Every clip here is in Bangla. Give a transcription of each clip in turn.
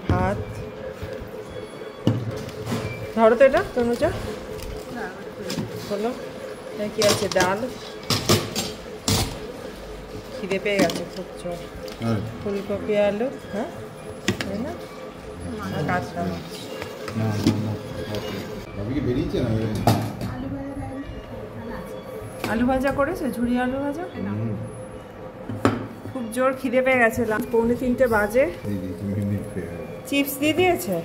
ভাত, ধরো তো এটা তনুজা, হলো কি আছে, ডাল, খিদে পেয়ে গেছে খুব জোর, ফুলকপি আলু, হ্যাঁ তাই না, আর কাঁচা মাছ। আলু ভাজা করেছে, ঝুরি আলু ভাজা। খুব জোর খিদে পেয়ে গেছে, 2:45 বাজে। চিপস দিয়ে দিয়েছে,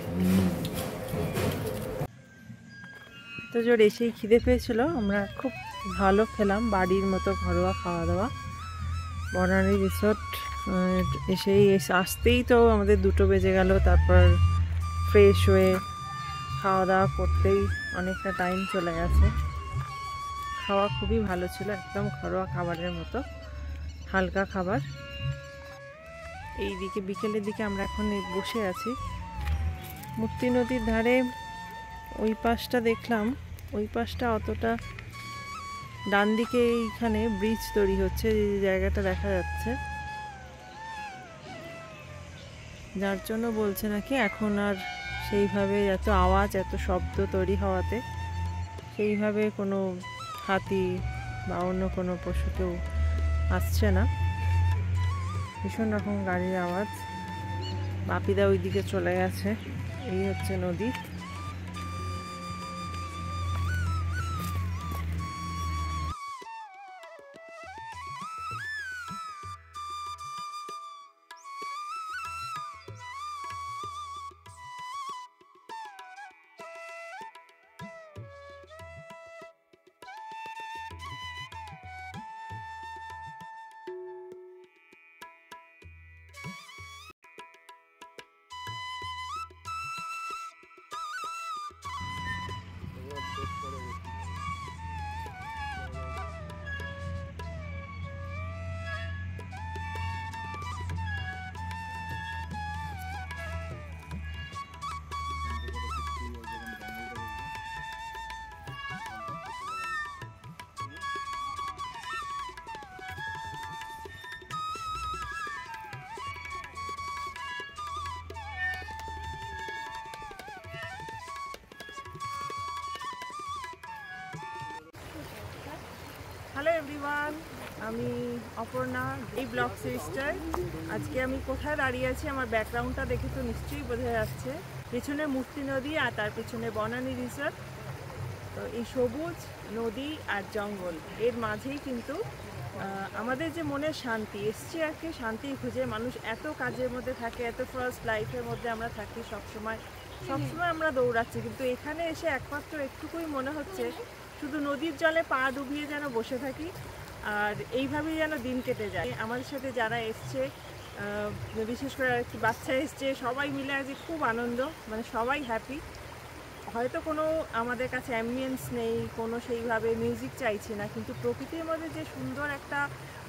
তো জোর এসেই খিদে পেয়েছিল। আমরা খুব ভালো খেলাম, বাড়ির মতো ঘরোয়া খাওয়া দাওয়া। বনানী রিসোর্ট এসেই আসতেই তো আমাদের 2টো বেজে গেল। তারপর ফ্রেশ হয়ে খাওয়া দাওয়া করতেই অনেকটা টাইম চলে গেছে। খাওয়া খুবই ভালো ছিল, একদম ঘরোয়া খাবারের মতো, হালকা খাবার। এই দিকে বিকেলের দিকে আমরা এখন বসে আছি মূর্তি নদীর ধারে। ওই পাশটা দেখলাম, ওই পাশটা অতটা, ডান দিকে এইখানে ব্রিজ তৈরি হচ্ছে, যে জায়গাটা দেখা যাচ্ছে, যার জন্য বলছে নাকি এখন আর সেইভাবে এত আওয়াজ এত শব্দ তৈরি হওয়াতে সেইভাবে কোনো হাতি বা অন্য কোনো পশু কেউ আসছে না। ভীষণ রকম গাড়ির আওয়াজ। বাপিদা ওই দিকে চলে গেছে। এই হচ্ছে নদী। হ্যালো এভরিওয়ান, আমি অপর্ণা, এই ব্লগ সিরিজটার। আজকে আমি কোথায় দাঁড়িয়ে আছি, আমার ব্যাকগ্রাউন্ডটা দেখে তো নিশ্চয়ই বোঝা যাচ্ছে। পেছনে মূর্তি নদী আর তার পেছনে বনানী রিসোর্ট। তো এই সবুজ নদী আর জঙ্গল এর মাঝেই কিন্তু আমাদের যে মনের শান্তি, এসছে আর কি শান্তি খুঁজে। মানুষ এত কাজের মধ্যে থাকে, এত ফার্স্ট লাইফের মধ্যে আমরা থাকি, সবসময় আমরা দৌড়াচ্ছি, কিন্তু এখানে এসে একমাত্র একটুকুই মনে হচ্ছে শুধু নদীর জলে পা ডুবিয়ে যেন বসে থাকি, আর এইভাবেই যেন দিন কেটে যায়। আমাদের সাথে যারা এসছে, বিশেষ করে আর কি বাচ্চা এসছে, সবাই মিলে আজ খুব আনন্দ, মানে সবাই হ্যাপি। হয়তো কোনো আমাদের কাছে অ্যাম্বিয়েন্স নেই, কোনো সেইভাবে মিউজিক চাইছি না, কিন্তু প্রকৃতির মধ্যে যে সুন্দর একটা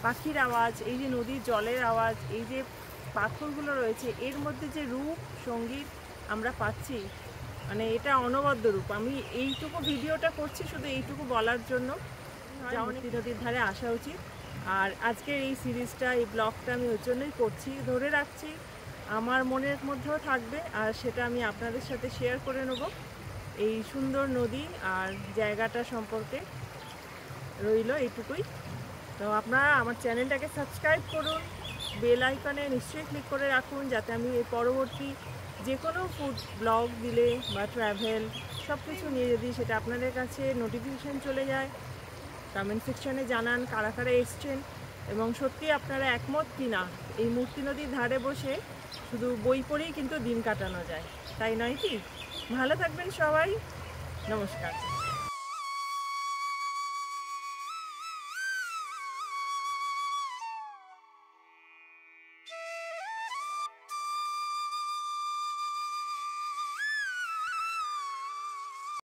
পাখির আওয়াজ, এই যে নদীর জলের আওয়াজ, এই যে পাথরগুলো রয়েছে, এর মধ্যে যে রূপ সঙ্গীত আমরা পাচ্ছি, মানে এটা অনবদ্য রূপ। আমি এইটুকু ভিডিওটা করছি শুধু এইটুকু বলার জন্য, মূর্তি নদীর ধারে আসা উচিত। আর আজকের এই সিরিজটা, এই ব্লগটা আমি ওর জন্যই করছি, ধরে রাখছি, আমার মনের মধ্যেও থাকবে, আর সেটা আমি আপনাদের সাথে শেয়ার করে নেব। এই সুন্দর নদী আর জায়গাটা সম্পর্কে রইল এইটুকুই। তো আপনারা আমার চ্যানেলটাকে সাবস্ক্রাইব করুন, বেল আইকনে নিশ্চয়ই ক্লিক করে রাখুন, যাতে আমি এই পরবর্তী যে কোনো ফুড ব্লগ দিলে বা ট্রাভেল সব কিছু নিয়ে যদি সেটা আপনাদের কাছে নোটিফিকেশান চলে যায়। কমেন্ট সেকশনে জানান কারা কারা এসছেন, এবং সত্যি আপনারা একমত কি না এই মূর্তি নদীর ধারে বসে শুধু বই পড়েই কিন্তু দিন কাটানো যায়, তাই নয় কি? ভালো থাকবেন সবাই, নমস্কার।